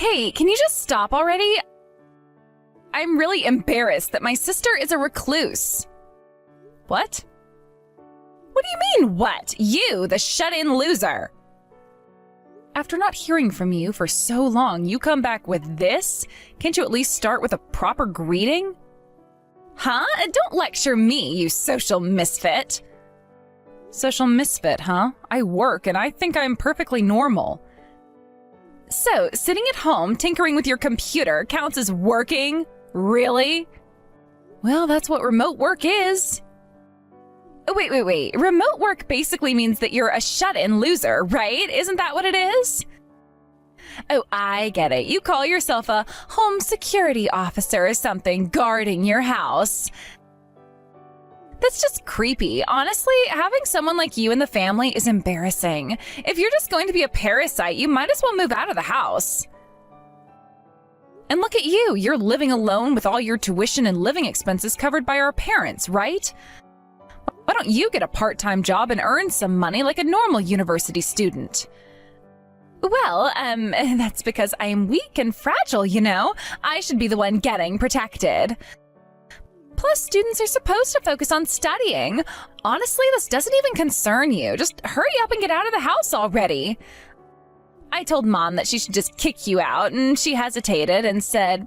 Hey, can you just stop already? I'm really embarrassed that my sister is a recluse. What? What do you mean, what? You, the shut-in loser. After not hearing from you for so long, you come back with this? Can't you at least start with a proper greeting? Huh? Don't lecture me, you social misfit. Social misfit, huh? I work and I think I'm perfectly normal. So, sitting at home, tinkering with your computer counts as working? Really? Well, that's what remote work is. Wait. Remote work basically means that you're a shut-in loser, right? Isn't that what it is? Oh, I get it. You call yourself a home security officer or something, guarding your house. That's just creepy. Honestly, having someone like you in the family is embarrassing. If you're just going to be a parasite, you might as well move out of the house. And look at you. You're living alone with all your tuition and living expenses covered by our parents, right? Why don't you get a part-time job and earn some money like a normal university student? Well, that's because I am weak and fragile, you know? I should be the one getting protected. Plus, students are supposed to focus on studying. Honestly, this doesn't even concern you. Just hurry up and get out of the house already. I told Mom that she should just kick you out, and she hesitated and said,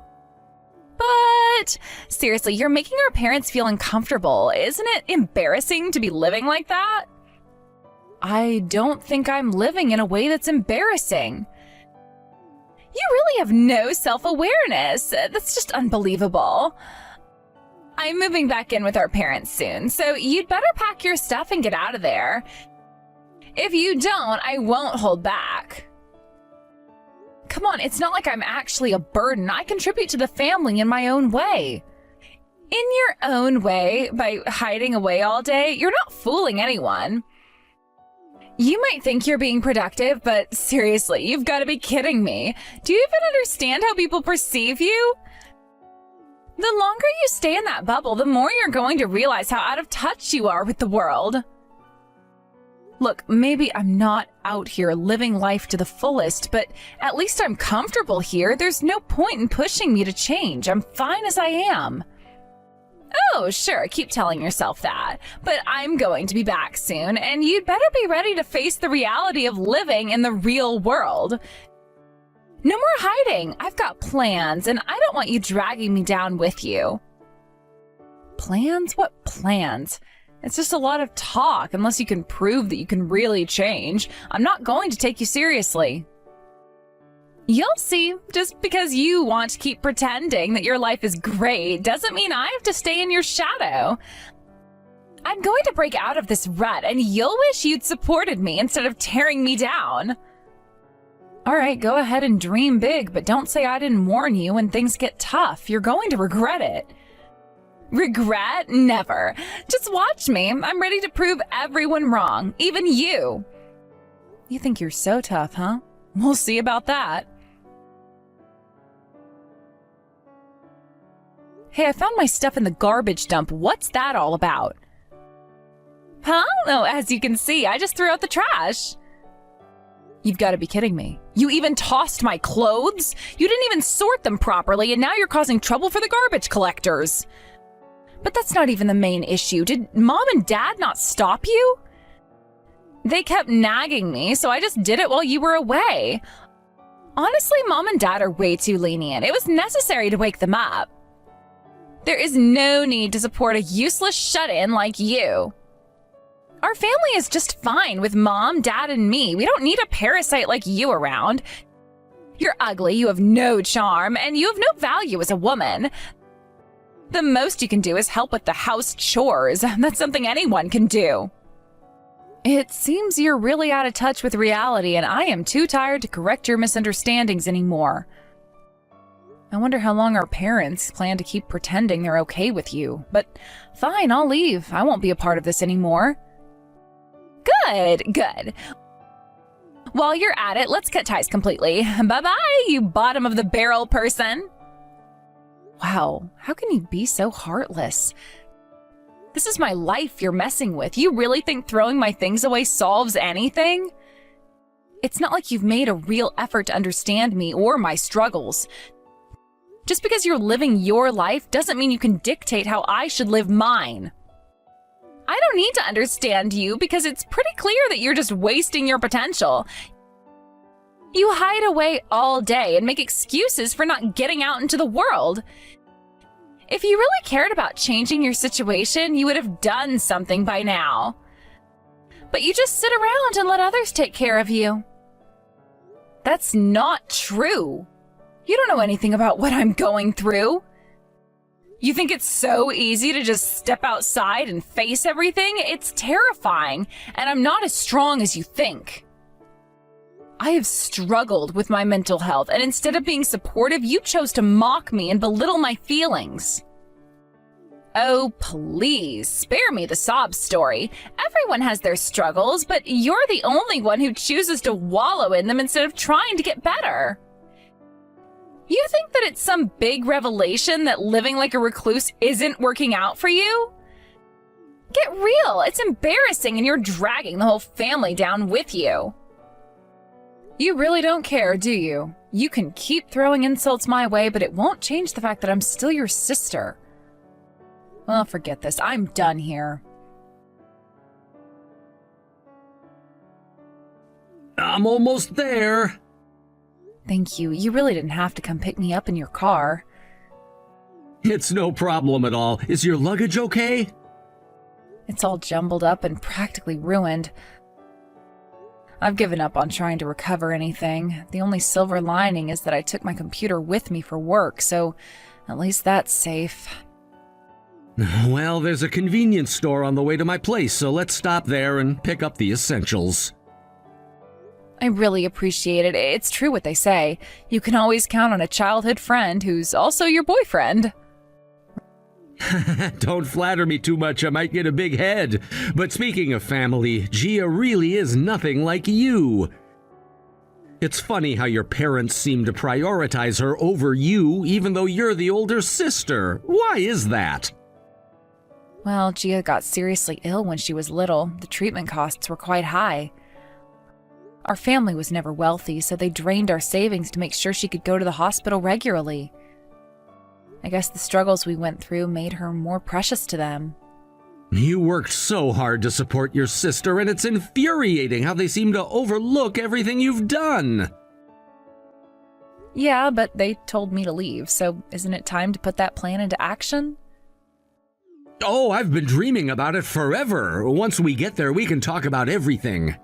"But seriously, you're making our parents feel uncomfortable. Isn't it embarrassing to be living like that?" I don't think I'm living in a way that's embarrassing. You really have no self-awareness. That's just unbelievable. I'm moving back in with our parents soon, so you'd better pack your stuff and get out of there. If you don't, I won't hold back. Come on, it's not like I'm actually a burden. I contribute to the family in my own way. In your own way, by hiding away all day, you're not fooling anyone. You might think you're being productive, but seriously, you've got to be kidding me. Do you even understand how people perceive you? The longer you stay in that bubble, the more you're going to realize how out of touch you are with the world. Look, maybe I'm not out here living life to the fullest, but at least I'm comfortable here. There's no point in pushing me to change. I'm fine as I am. Oh, sure, keep telling yourself that. But I'm going to be back soon, and you'd better be ready to face the reality of living in the real world. No more hiding. I've got plans, and I don't want you dragging me down with you. Plans? What plans? It's just a lot of talk, unless you can prove that you can really change. I'm not going to take you seriously. You'll see. Just because you want to keep pretending that your life is great doesn't mean I have to stay in your shadow. I'm going to break out of this rut, and you'll wish you'd supported me instead of tearing me down. All right, go ahead and dream big, but don't say I didn't warn you when things get tough. You're going to regret it. Regret? Never. Just watch me. I'm ready to prove everyone wrong, even you. You think you're so tough, huh? We'll see about that. Hey, I found my stuff in the garbage dump. What's that all about? Huh? Oh, as you can see, I just threw out the trash. You've got to be kidding me. You even tossed my clothes? You didn't even sort them properly, and now you're causing trouble for the garbage collectors. But that's not even the main issue. Did Mom and Dad not stop you? They kept nagging me, so I just did it while you were away. Honestly, Mom and Dad are way too lenient. It was necessary to wake them up. There is no need to support a useless shut-in like you. Our family is just fine with Mom, Dad, and me. We don't need a parasite like you around. You're ugly, you have no charm, and you have no value as a woman. The most you can do is help with the house chores. That's something anyone can do. It seems you're really out of touch with reality, and I am too tired to correct your misunderstandings anymore. I wonder how long our parents plan to keep pretending they're okay with you. But fine, I'll leave. I won't be a part of this anymore. Good. While you're at it, let's cut ties completely. Bye-bye, you bottom-of-the-barrel person. Wow, how can you be so heartless? This is my life you're messing with. You really think throwing my things away solves anything? It's not like you've made a real effort to understand me or my struggles. Just because you're living your life doesn't mean you can dictate how I should live mine. I don't need to understand you because it's pretty clear that you're just wasting your potential. You hide away all day and make excuses for not getting out into the world. If you really cared about changing your situation, you would have done something by now. But you just sit around and let others take care of you. That's not true. You don't know anything about what I'm going through. You think it's so easy to just step outside and face everything? It's terrifying, and I'm not as strong as you think. I have struggled with my mental health, and instead of being supportive, you chose to mock me and belittle my feelings. Oh, please, spare me the sob story. Everyone has their struggles, but you're the only one who chooses to wallow in them instead of trying to get better. You think that it's some big revelation that living like a recluse isn't working out for you? Get real, it's embarrassing and you're dragging the whole family down with you. You really don't care, do you? You can keep throwing insults my way, but it won't change the fact that I'm still your sister. Well, forget this. I'm done here. I'm almost there. Thank you. You really didn't have to come pick me up in your car. It's no problem at all. Is your luggage okay? It's all jumbled up and practically ruined. I've given up on trying to recover anything. The only silver lining is that I took my computer with me for work, so at least that's safe. Well, there's a convenience store on the way to my place, so let's stop there and pick up the essentials. I really appreciate it. It's true what they say. You can always count on a childhood friend who's also your boyfriend. Don't flatter me too much, I might get a big head. But speaking of family, Gia really is nothing like you. It's funny how your parents seem to prioritize her over you, even though you're the older sister. Why is that? Well, Gia got seriously ill when she was little. The treatment costs were quite high. Our family was never wealthy, so they drained our savings to make sure she could go to the hospital regularly. I guess the struggles we went through made her more precious to them. You worked so hard to support your sister, and it's infuriating how they seem to overlook everything you've done. Yeah, but they told me to leave, so isn't it time to put that plan into action? Oh, I've been dreaming about it forever. Once we get there, we can talk about everything.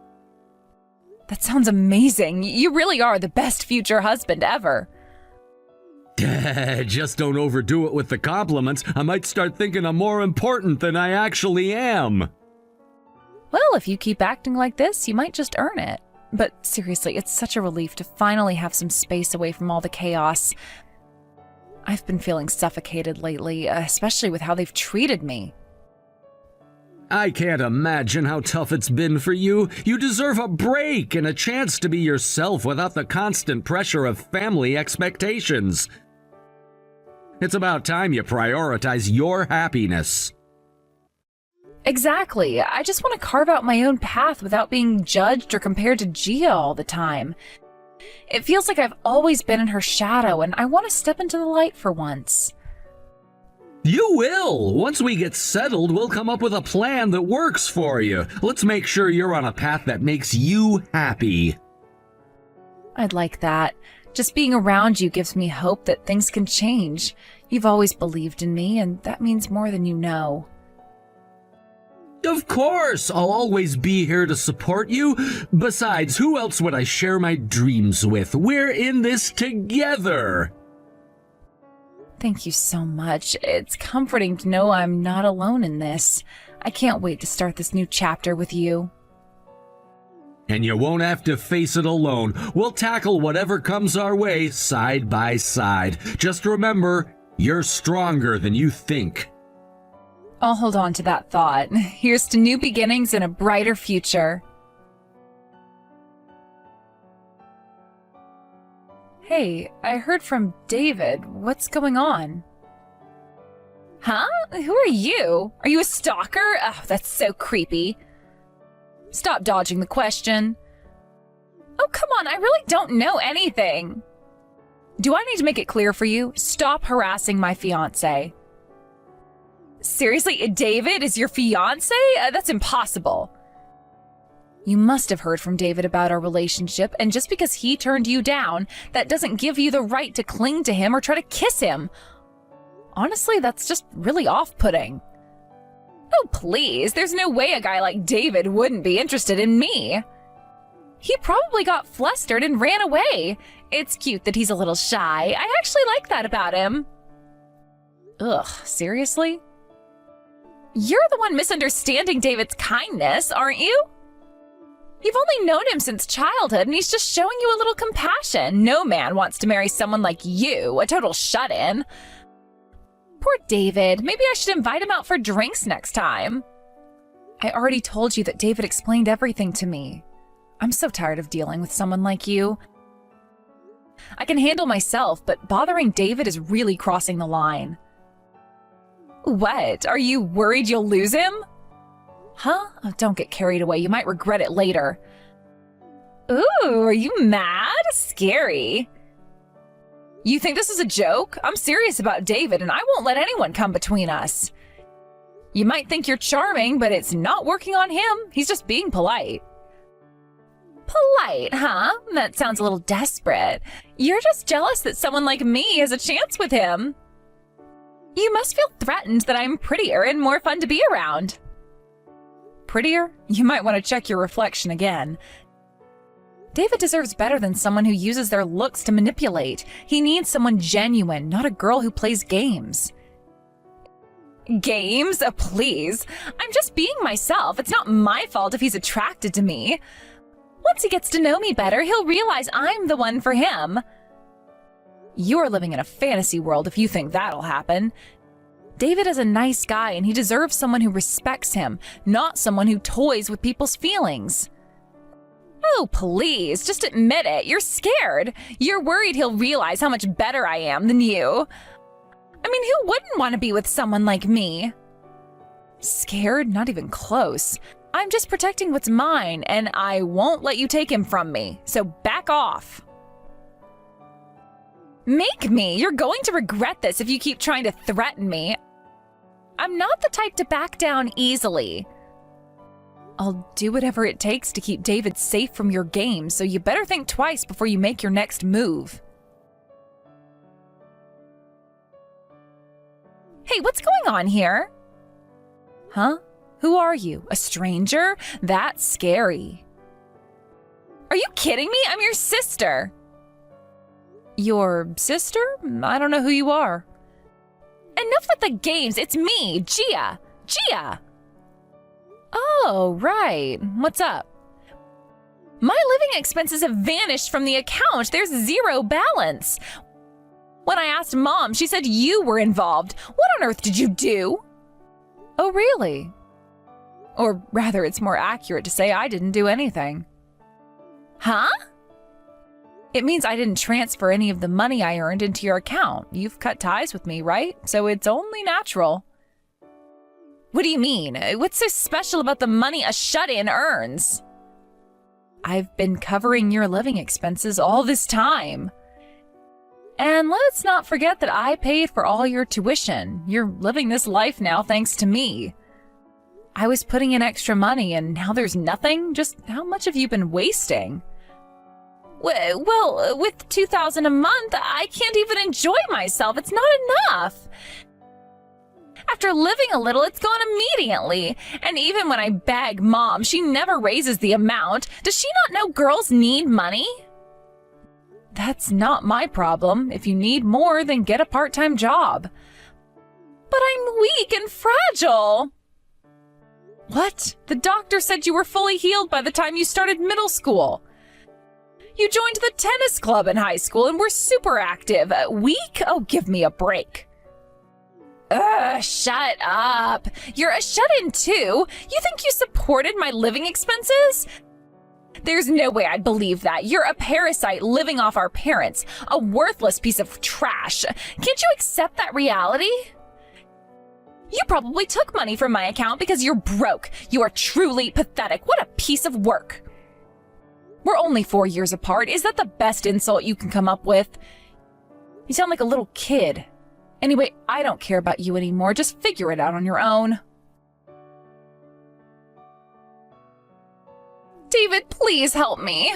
That sounds amazing. You really are the best future husband ever. Just don't overdo it with the compliments. I might start thinking I'm more important than I actually am. Well, if you keep acting like this, you might just earn it. But seriously, it's such a relief to finally have some space away from all the chaos. I've been feeling suffocated lately, especially with how they've treated me. I can't imagine how tough it's been for you. You deserve a break and a chance to be yourself without the constant pressure of family expectations. It's about time you prioritize your happiness. Exactly. I just want to carve out my own path without being judged or compared to Gia all the time. It feels like I've always been in her shadow, and I want to step into the light for once. You will! Once we get settled, we'll come up with a plan that works for you. Let's make sure you're on a path that makes you happy. I'd like that. Just being around you gives me hope that things can change. You've always believed in me, and that means more than you know. Of course! I'll always be here to support you. Besides, who else would I share my dreams with? We're in this together! Thank you so much. It's comforting to know I'm not alone in this. I can't wait to start this new chapter with you. And you won't have to face it alone. We'll tackle whatever comes our way side by side. Just remember, you're stronger than you think. I'll hold on to that thought. Here's to new beginnings and a brighter future. Hey, I heard from David. What's going on? Huh? Who are you? Are you a stalker? Oh, that's so creepy. Stop dodging the question. Oh, come on, I really don't know anything. Do I need to make it clear for you? Stop harassing my fiancé. Seriously, David is your fiancé? That's impossible. You must have heard from David about our relationship, and just because he turned you down, that doesn't give you the right to cling to him or try to kiss him. Honestly, that's just really off-putting. Oh, please, there's no way a guy like David wouldn't be interested in me. He probably got flustered and ran away. It's cute that he's a little shy. I actually like that about him. Ugh, seriously? You're the one misunderstanding David's kindness, aren't you? You've only known him since childhood, and he's just showing you a little compassion. No man wants to marry someone like you, a total shut-in. Poor David. Maybe I should invite him out for drinks next time. I already told you that David explained everything to me. I'm so tired of dealing with someone like you. I can handle myself, but bothering David is really crossing the line. What? Are you worried you'll lose him? Huh? Oh, don't get carried away. You might regret it later. Ooh, are you mad? Scary. You think this is a joke? I'm serious about David, and I won't let anyone come between us. You might think you're charming, but it's not working on him. He's just being polite. Polite, huh? That sounds a little desperate. You're just jealous that someone like me has a chance with him. You must feel threatened that I'm prettier and more fun to be around. Prettier? You might want to check your reflection again. David deserves better than someone who uses their looks to manipulate. He needs someone genuine, not a girl who plays games. Games? Please. I'm just being myself. It's not my fault if he's attracted to me. Once he gets to know me better, he'll realize I'm the one for him. You're living in a fantasy world if you think that'll happen. David is a nice guy, and he deserves someone who respects him, not someone who toys with people's feelings. Oh, please, just admit it. You're scared. You're worried he'll realize how much better I am than you. I mean, who wouldn't want to be with someone like me? Scared? Not even close. I'm just protecting what's mine, and I won't let you take him from me, so back off. Make me. You're going to regret this if you keep trying to threaten me. I'm not the type to back down easily. I'll do whatever it takes to keep David safe from your games, so you better think twice before you make your next move. Hey, what's going on here? Huh? Who are you? A stranger? That's scary. Are you kidding me? I'm your sister. Your sister? I don't know who you are. Enough with the games. It's me, Gia. Gia. Oh, right. What's up? My living expenses have vanished from the account. There's zero balance. When I asked Mom, she said you were involved. What on earth did you do? Oh, really? Or rather, it's more accurate to say I didn't do anything. Huh? It means I didn't transfer any of the money I earned into your account. You've cut ties with me, right? So it's only natural. What do you mean? What's so special about the money a shut-in earns? I've been covering your living expenses all this time. And let's not forget that I paid for all your tuition. You're living this life now thanks to me. I was putting in extra money and now there's nothing? Just how much have you been wasting? Well, with $2,000 a month, I can't even enjoy myself. It's not enough. After living a little, it's gone immediately. And even when I beg Mom, she never raises the amount. Does she not know girls need money? That's not my problem. If you need more, then get a part-time job. But I'm weak and fragile. What? The doctor said you were fully healed by the time you started middle school. You joined the tennis club in high school and were super active. Weak? Oh, give me a break. Shut up. You're a shut-in too. You think you supported my living expenses? There's no way I'd believe that. You're a parasite living off our parents, a worthless piece of trash. Can't you accept that reality? You probably took money from my account because you're broke. You are truly pathetic. What a piece of work. We're only 4 years apart. Is that the best insult you can come up with? You sound like a little kid. Anyway, I don't care about you anymore. Just figure it out on your own. David, please help me.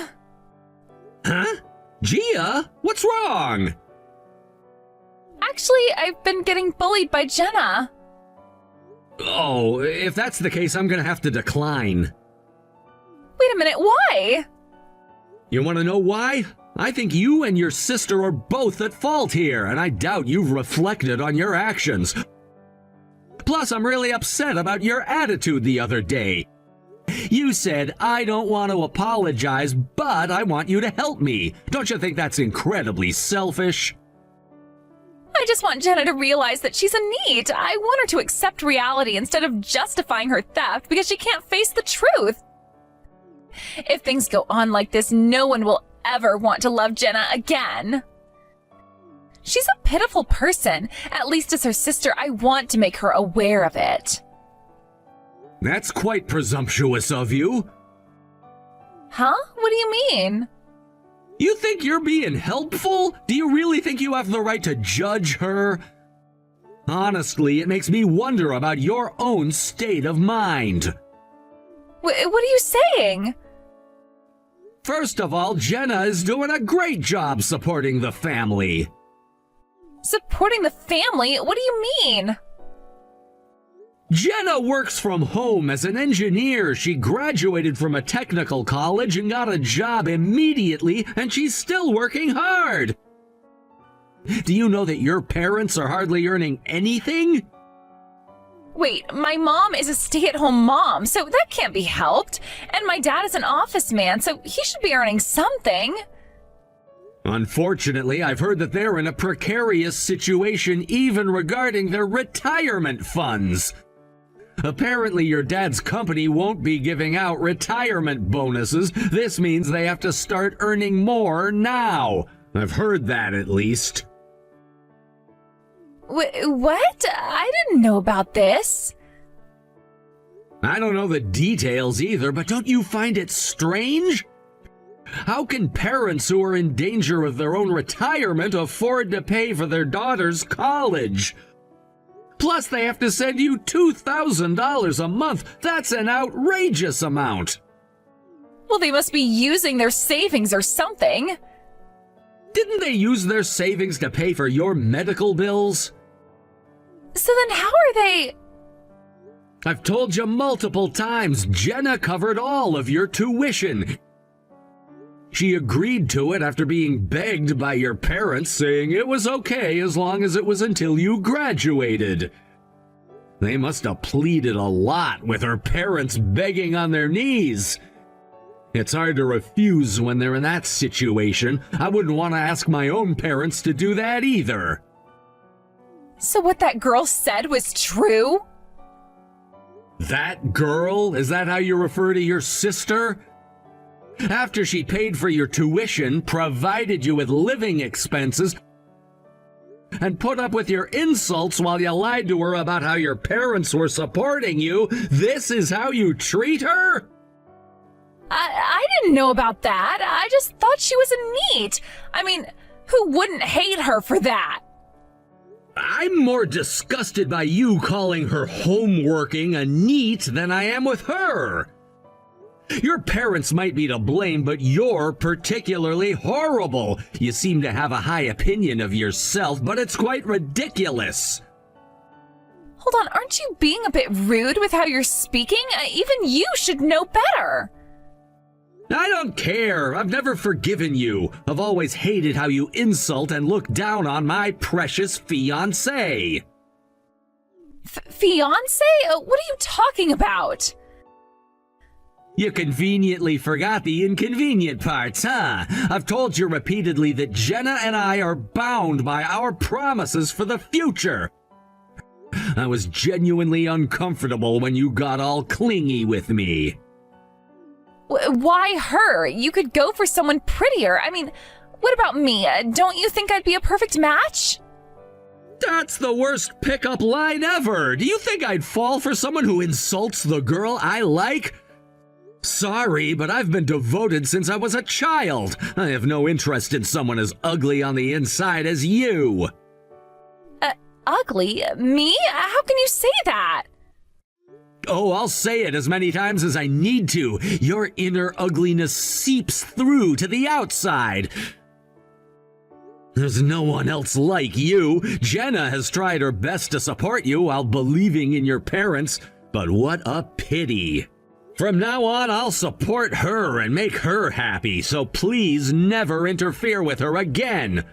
Huh? Gia? What's wrong? Actually, I've been getting bullied by Jenna. Oh, if that's the case, I'm gonna have to decline. Wait a minute, why? You want to know why? I think you and your sister are both at fault here, and I doubt you've reflected on your actions. Plus, I'm really upset about your attitude the other day. You said, I don't want to apologize, but I want you to help me. Don't you think that's incredibly selfish? I just want Jenna to realize that she's a NEET. I want her to accept reality instead of justifying her theft because she can't face the truth. If things go on like this, no one will ever want to love Jenna again. She's a pitiful person. At least as her sister, I want to make her aware of it. That's quite presumptuous of you. Huh? What do you mean? You think you're being helpful? Do you really think you have the right to judge her? Honestly, it makes me wonder about your own state of mind. What are you saying? First of all, Jenna is doing a great job supporting the family. Supporting the family? What do you mean? Jenna works from home as an engineer. She graduated from a technical college and got a job immediately, and she's still working hard. Do you know that your parents are hardly earning anything? Wait, my mom is a stay-at-home mom, so that can't be helped. And my dad is an office man, so he should be earning something. Unfortunately, I've heard that they're in a precarious situation even regarding their retirement funds. Apparently, your dad's company won't be giving out retirement bonuses. This means they have to start earning more now. I've heard that, at least. What? I didn't know about this. I don't know the details either, but don't you find it strange? How can parents who are in danger of their own retirement afford to pay for their daughter's college? Plus, they have to send you $2,000 a month. That's an outrageous amount. Well, they must be using their savings or something. Didn't they use their savings to pay for your medical bills? So then how are they... I've told you multiple times, Jenna covered all of your tuition. She agreed to it after being begged by your parents, saying it was okay as long as it was until you graduated. They must have pleaded a lot with her parents begging on their knees. It's hard to refuse when they're in that situation. I wouldn't want to ask my own parents to do that either. So what that girl said was true? That girl? Is that how you refer to your sister? After she paid for your tuition, provided you with living expenses, and put up with your insults while you lied to her about how your parents were supporting you, this is how you treat her? I didn't know about that. I just thought she was a NEET. I mean, who wouldn't hate her for that? I'm more disgusted by you calling her homeworking a NEET than I am with her. Your parents might be to blame, but you're particularly horrible. You seem to have a high opinion of yourself, but it's quite ridiculous. Hold on, aren't you being a bit rude with how you're speaking? Even you should know better. I don't care. I've never forgiven you. I've always hated how you insult and look down on my precious fiancé. Fiancé? What are you talking about? You conveniently forgot the inconvenient parts, huh? I've told you repeatedly that Jenna and I are bound by our promises for the future. I was genuinely uncomfortable when you got all clingy with me. Why her? You could go for someone prettier. I mean, what about me? Don't you think I'd be a perfect match? That's the worst pickup line ever. Do you think I'd fall for someone who insults the girl I like? Sorry, but I've been devoted since I was a child. I have no interest in someone as ugly on the inside as you. Ugly? Me? How can you say that? Oh, I'll say it as many times as I need to. Your inner ugliness seeps through to the outside. There's no one else like you. Jenna has tried her best to support you while believing in your parents, but what a pity. From now on, I'll support her and make her happy, so please never interfere with her again.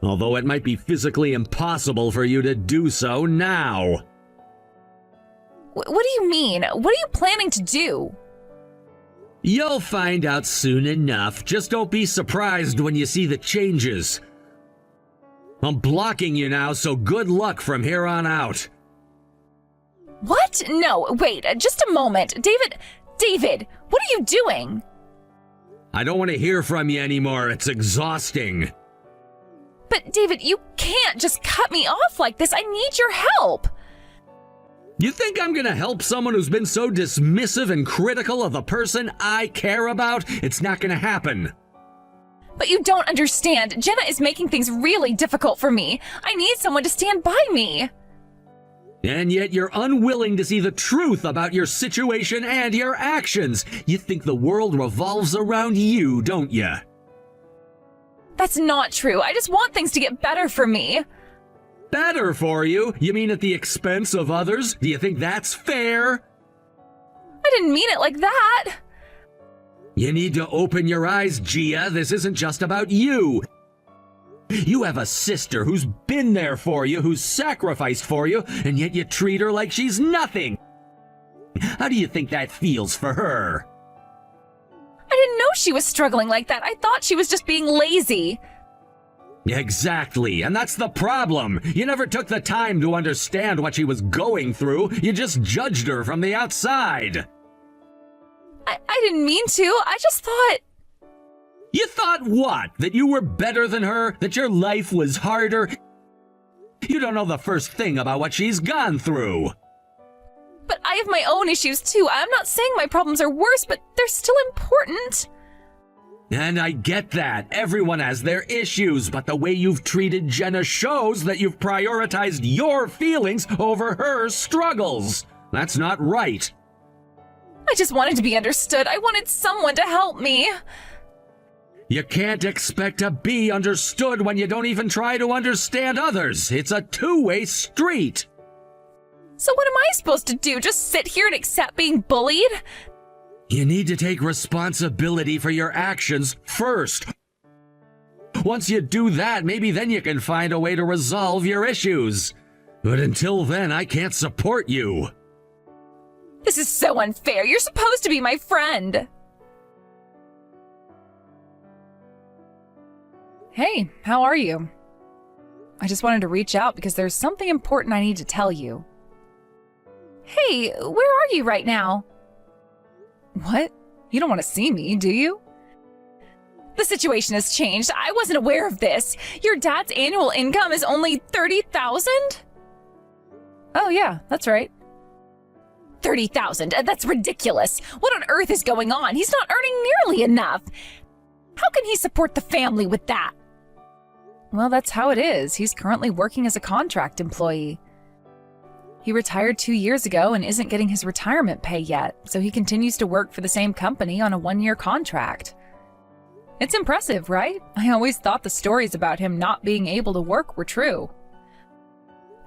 Although it might be physically impossible for you to do so now. What do you mean? What are you planning to do? You'll find out soon enough. Just don't be surprised when you see the changes. I'm blocking you now, so good luck from here on out. What? No, wait, just a moment. David, what are you doing? I don't want to hear from you anymore. It's exhausting. But David, you can't just cut me off like this. I need your help. You think I'm gonna help someone who's been so dismissive and critical of the person I care about? It's not gonna happen. But you don't understand. Jenna is making things really difficult for me. I need someone to stand by me. And yet you're unwilling to see the truth about your situation and your actions. You think the world revolves around you, don't you? That's not true. I just want things to get better for me. Better for you? You mean at the expense of others? Do you think that's fair? I didn't mean it like that. You need to open your eyes, Gia. This isn't just about you. You have a sister who's been there for you, who's sacrificed for you, and yet you treat her like she's nothing. How do you think that feels for her? I didn't know she was struggling like that. I thought she was just being lazy. Exactly, and that's the problem. You never took the time to understand what she was going through. You just judged her from the outside. I didn't mean to. I just thought... You thought what? That you were better than her? That your life was harder? You don't know the first thing about what she's gone through. But I have my own issues too. I'm not saying my problems are worse, but they're still important. And I get that. Everyone has their issues, but the way you've treated Jenna shows that you've prioritized your feelings over her struggles. That's not right. I just wanted to be understood. I wanted someone to help me. You can't expect to be understood when you don't even try to understand others. It's a two-way street. So what am I supposed to do? Just sit here and accept being bullied? You need to take responsibility for your actions first. Once you do that, maybe then you can find a way to resolve your issues. But until then, I can't support you. This is so unfair. You're supposed to be my friend. Hey, how are you? I just wanted to reach out because there's something important I need to tell you. Hey, where are you right now? What? You don't want to see me, do you? The situation has changed. I wasn't aware of this. Your dad's annual income is only $30,000? Oh yeah, that's right. $30,000. That's ridiculous. What on earth is going on? He's not earning nearly enough. How can he support the family with that? Well, that's how it is. He's currently working as a contract employee. He retired 2 years ago and isn't getting his retirement pay yet, so he continues to work for the same company on a 1-year contract. It's impressive, right? I always thought the stories about him not being able to work were true.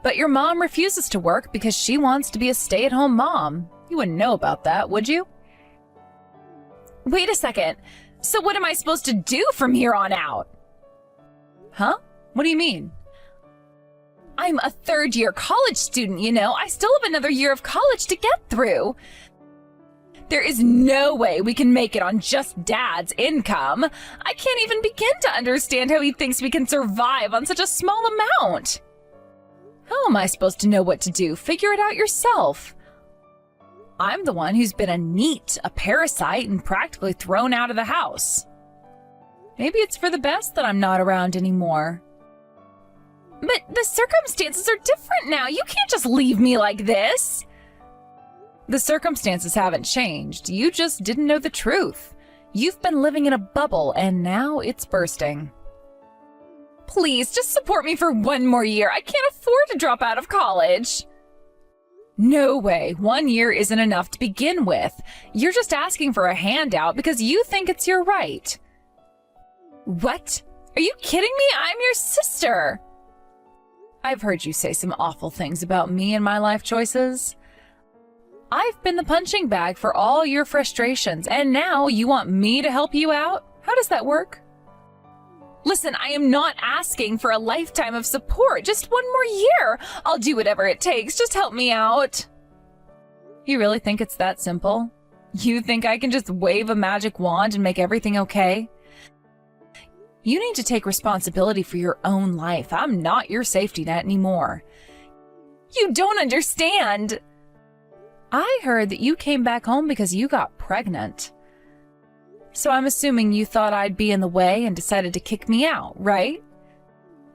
But your mom refuses to work because she wants to be a stay-at-home mom. You wouldn't know about that, would you? Wait a second. So what am I supposed to do from here on out? Huh? What do you mean? I'm a third-year college student, you know. I still have another year of college to get through. There is no way we can make it on just Dad's income. I can't even begin to understand how he thinks we can survive on such a small amount. How am I supposed to know what to do? Figure it out yourself. I'm the one who's been a NEET, a parasite, and practically thrown out of the house. Maybe it's for the best that I'm not around anymore. But the circumstances are different now. You can't just leave me like this. The circumstances haven't changed. You just didn't know the truth. You've been living in a bubble, and now it's bursting. Please, just support me for one more year. I can't afford to drop out of college. No way. 1 year isn't enough to begin with. You're just asking for a handout because you think it's your right. What? Are you kidding me? I'm your sister. I've heard you say some awful things about me and my life choices. I've been the punching bag for all your frustrations, and now you want me to help you out? How does that work? Listen, I am not asking for a lifetime of support. Just 1 more year. I'll do whatever it takes. Just help me out. You really think it's that simple? You think I can just wave a magic wand and make everything okay? You need to take responsibility for your own life. I'm not your safety net anymore. You don't understand. I heard that you came back home because you got pregnant. So I'm assuming you thought I'd be in the way and decided to kick me out, right?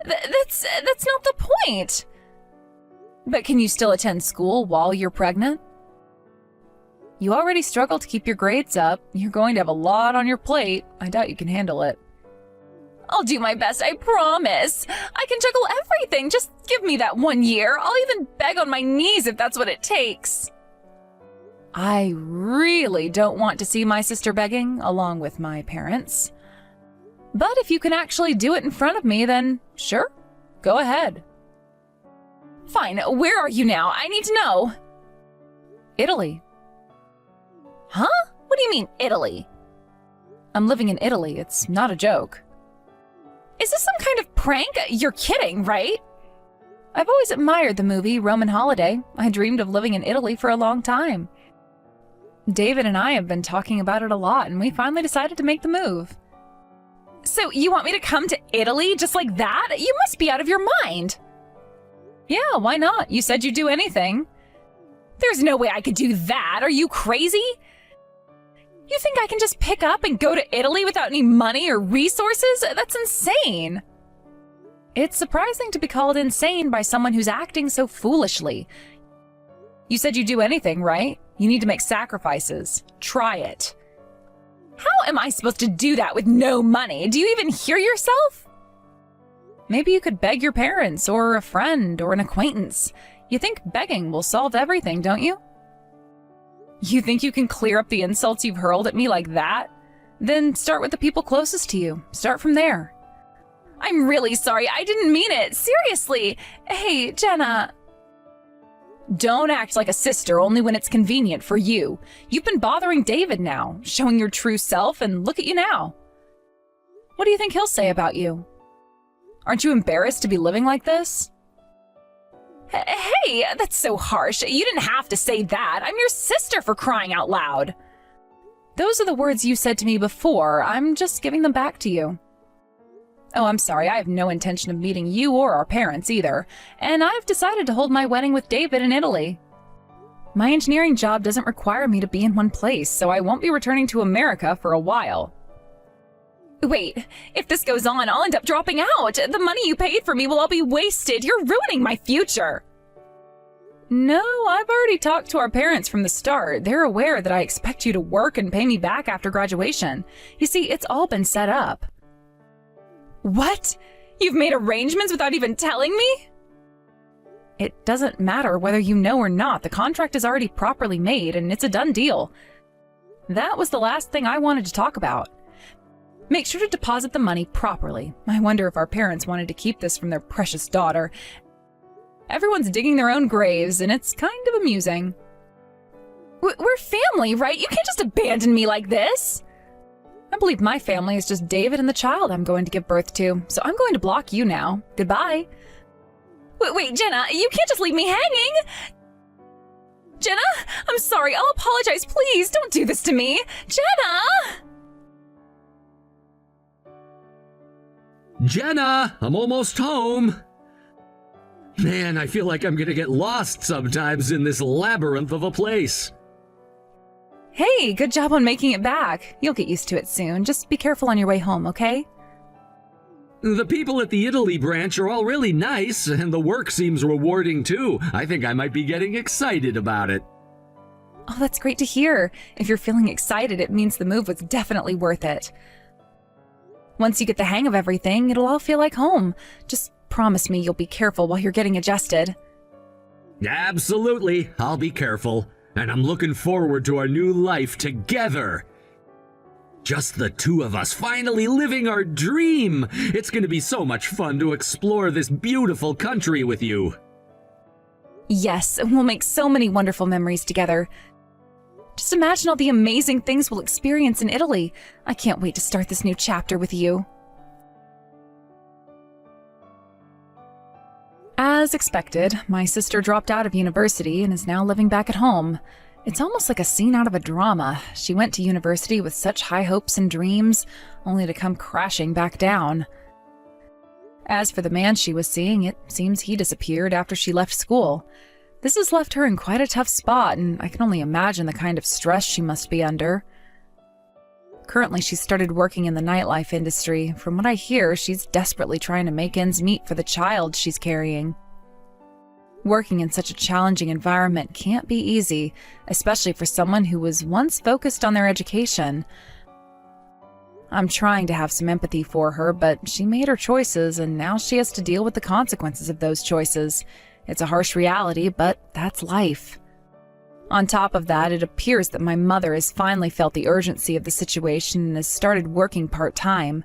That's not the point. But can you still attend school while you're pregnant? You already struggle to keep your grades up. You're going to have a lot on your plate. I doubt you can handle it. I'll do my best, I promise. I can juggle everything. Just give me that 1 year. I'll even beg on my knees if that's what it takes. I really don't want to see my sister begging, along with my parents. But if you can actually do it in front of me, then sure, go ahead. Fine, where are you now? I need to know. Italy. Huh? What do you mean, Italy? I'm living in Italy. It's not a joke. Is this some kind of prank? You're kidding, right? I've always admired the movie Roman Holiday. I dreamed of living in Italy for a long time. David and I have been talking about it a lot, and we finally decided to make the move. So you want me to come to Italy just like that? You must be out of your mind. Yeah, why not? You said you'd do anything. There's no way I could do that. Are you crazy? You think I can just pick up and go to Italy without any money or resources? That's insane. It's surprising to be called insane by someone who's acting so foolishly. You said you'd do anything, right? You need to make sacrifices. Try it. How am I supposed to do that with no money? Do you even hear yourself? Maybe you could beg your parents or a friend or an acquaintance. You think begging will solve everything, don't you? You think you can clear up the insults you've hurled at me like that? Then start with the people closest to you. Start from there. I'm really sorry. I didn't mean it. Seriously. Hey, Jenna. Don't act like a sister only when it's convenient for you. You've been bothering David now, showing your true self, and look at you now. What do you think he'll say about you? Aren't you embarrassed to be living like this? Hey, that's so harsh. You didn't have to say that. I'm your sister, for crying out loud. Those are the words you said to me before. I'm just giving them back to you. Oh, I'm sorry. I have no intention of meeting you or our parents either, and I've decided to hold my wedding with David in Italy. My engineering job doesn't require me to be in one place, so I won't be returning to America for a while. Wait, if this goes on, I'll end up dropping out. The money you paid for me will all be wasted. You're ruining my future. No, I've already talked to our parents from the start. They're aware that I expect you to work and pay me back after graduation. You see, it's all been set up. What? You've made arrangements without even telling me? It doesn't matter whether you know or not. The contract is already properly made, and it's a done deal. That was the last thing I wanted to talk about. Make sure to deposit the money properly. I wonder if our parents wanted to keep this from their precious daughter. Everyone's digging their own graves, and it's kind of amusing. We're family, right? You can't just abandon me like this. I believe my family is just David and the child I'm going to give birth to, so I'm going to block you now. Goodbye. Wait, Jenna, you can't just leave me hanging! Jenna, I'm sorry, I'll apologize, please, don't do this to me! Jenna! Jenna, I'm almost home. Man, I feel like I'm gonna get lost sometimes in this labyrinth of a place. Hey, good job on making it back. You'll get used to it soon. Just be careful on your way home, okay? The people at the Italy branch are all really nice, and the work seems rewarding too. I think I might be getting excited about it. Oh, that's great to hear. If you're feeling excited, it means the move was definitely worth it. Once you get the hang of everything, it'll all feel like home. Just promise me you'll be careful while you're getting adjusted. Absolutely, I'll be careful. And I'm looking forward to our new life together. Just the two of us finally living our dream. It's going to be so much fun to explore this beautiful country with you. Yes, we'll make so many wonderful memories together. Just imagine all the amazing things we'll experience in Italy. I can't wait to start this new chapter with you. As expected, my sister dropped out of university and is now living back at home. It's almost like a scene out of a drama. She went to university with such high hopes and dreams, only to come crashing back down. As for the man she was seeing, it seems he disappeared after she left school. This has left her in quite a tough spot, and I can only imagine the kind of stress she must be under. Currently, she's started working in the nightlife industry. From what I hear, she's desperately trying to make ends meet for the child she's carrying. Working in such a challenging environment can't be easy, especially for someone who was once focused on their education. I'm trying to have some empathy for her, but she made her choices, and now she has to deal with the consequences of those choices. It's a harsh reality, but that's life. On top of that, it appears that my mother has finally felt the urgency of the situation and has started working part-time.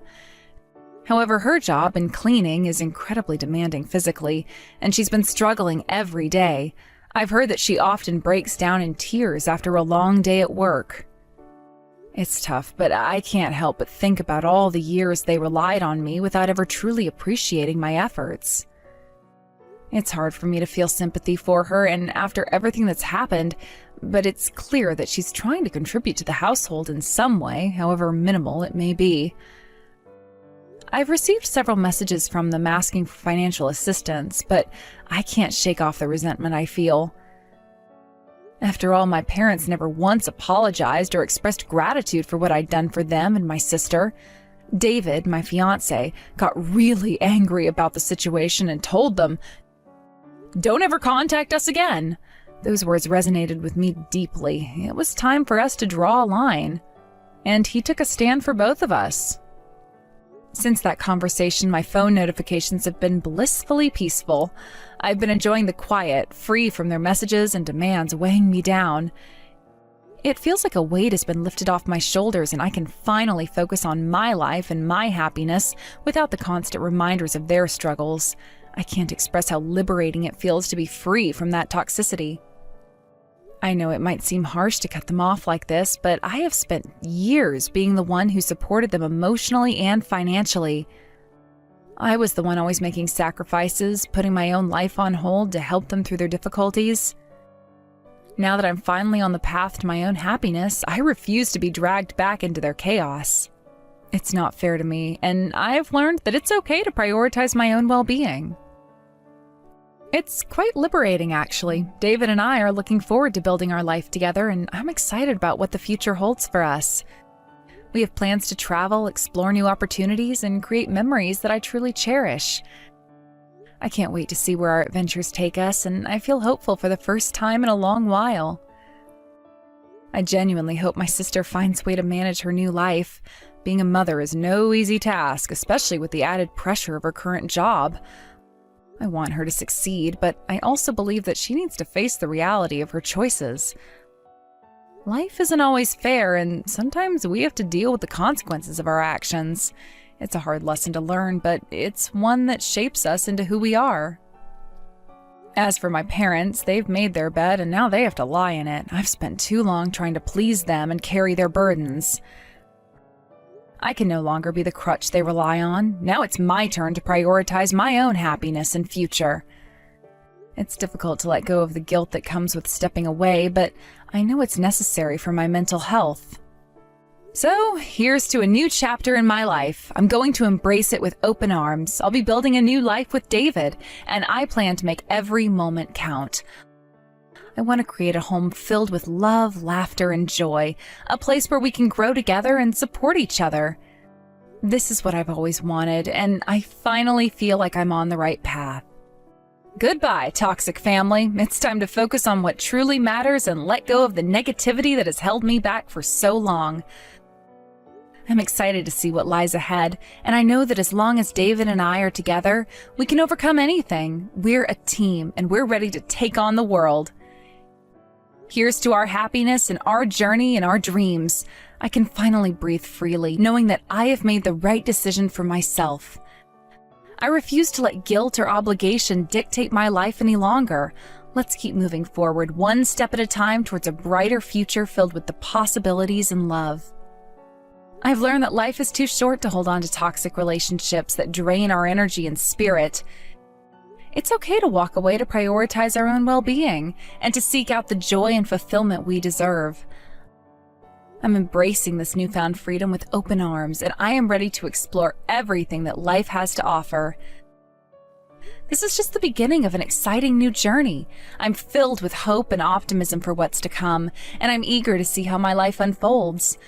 However, her job in cleaning is incredibly demanding physically, and she's been struggling every day. I've heard that she often breaks down in tears after a long day at work. It's tough, but I can't help but think about all the years they relied on me without ever truly appreciating my efforts. It's hard for me to feel sympathy for her, and after everything that's happened, but it's clear that she's trying to contribute to the household in some way, however minimal it may be. I've received several messages from them asking for financial assistance, but I can't shake off the resentment I feel. After all, my parents never once apologized or expressed gratitude for what I'd done for them and my sister. David, my fiancé, got really angry about the situation and told them, "Don't ever contact us again." Those words resonated with me deeply. It was time for us to draw a line. And he took a stand for both of us. Since that conversation, my phone notifications have been blissfully peaceful. I've been enjoying the quiet, free from their messages and demands weighing me down. It feels like a weight has been lifted off my shoulders, and I can finally focus on my life and my happiness without the constant reminders of their struggles. I can't express how liberating it feels to be free from that toxicity. I know it might seem harsh to cut them off like this, but I have spent years being the one who supported them emotionally and financially. I was the one always making sacrifices, putting my own life on hold to help them through their difficulties. Now that I'm finally on the path to my own happiness, I refuse to be dragged back into their chaos. It's not fair to me, and I've learned that it's okay to prioritize my own well-being. It's quite liberating, actually. David and I are looking forward to building our life together, and I'm excited about what the future holds for us. We have plans to travel, explore new opportunities, and create memories that I truly cherish. I can't wait to see where our adventures take us, and I feel hopeful for the first time in a long while. I genuinely hope my sister finds a way to manage her new life. Being a mother is no easy task, especially with the added pressure of her current job. I want her to succeed, but I also believe that she needs to face the reality of her choices. Life isn't always fair, and sometimes we have to deal with the consequences of our actions. It's a hard lesson to learn, but it's one that shapes us into who we are. As for my parents, they've made their bed and now they have to lie in it. I've spent too long trying to please them and carry their burdens. I can no longer be the crutch they rely on. Now it's my turn to prioritize my own happiness and future. It's difficult to let go of the guilt that comes with stepping away, but I know it's necessary for my mental health. So, here's to a new chapter in my life. I'm going to embrace it with open arms. I'll be building a new life with David, and I plan to make every moment count. I want to create a home filled with love, laughter, and joy, a place where we can grow together and support each other. This is what I've always wanted, and I finally feel like I'm on the right path. Goodbye, toxic family. It's time to focus on what truly matters and let go of the negativity that has held me back for so long. I'm excited to see what lies ahead, and I know that as long as David and I are together, we can overcome anything. We're a team, and we're ready to take on the world. Here's to our happiness and our journey and our dreams. I can finally breathe freely, knowing that I have made the right decision for myself. I refuse to let guilt or obligation dictate my life any longer. Let's keep moving forward, one step at a time towards a brighter future filled with the possibilities and love. I've learned that life is too short to hold on to toxic relationships that drain our energy and spirit. It's okay to walk away to prioritize our own well-being and to seek out the joy and fulfillment we deserve. I'm embracing this newfound freedom with open arms, and I am ready to explore everything that life has to offer. This is just the beginning of an exciting new journey. I'm filled with hope and optimism for what's to come, and I'm eager to see how my life unfolds.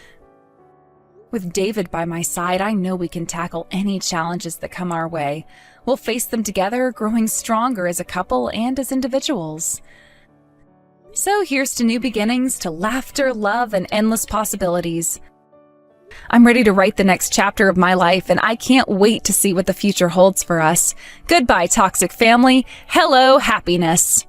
With David by my side, I know we can tackle any challenges that come our way. We'll face them together, growing stronger as a couple and as individuals. So here's to new beginnings, to laughter, love, and endless possibilities. I'm ready to write the next chapter of my life, and I can't wait to see what the future holds for us. Goodbye, toxic family. Hello, happiness.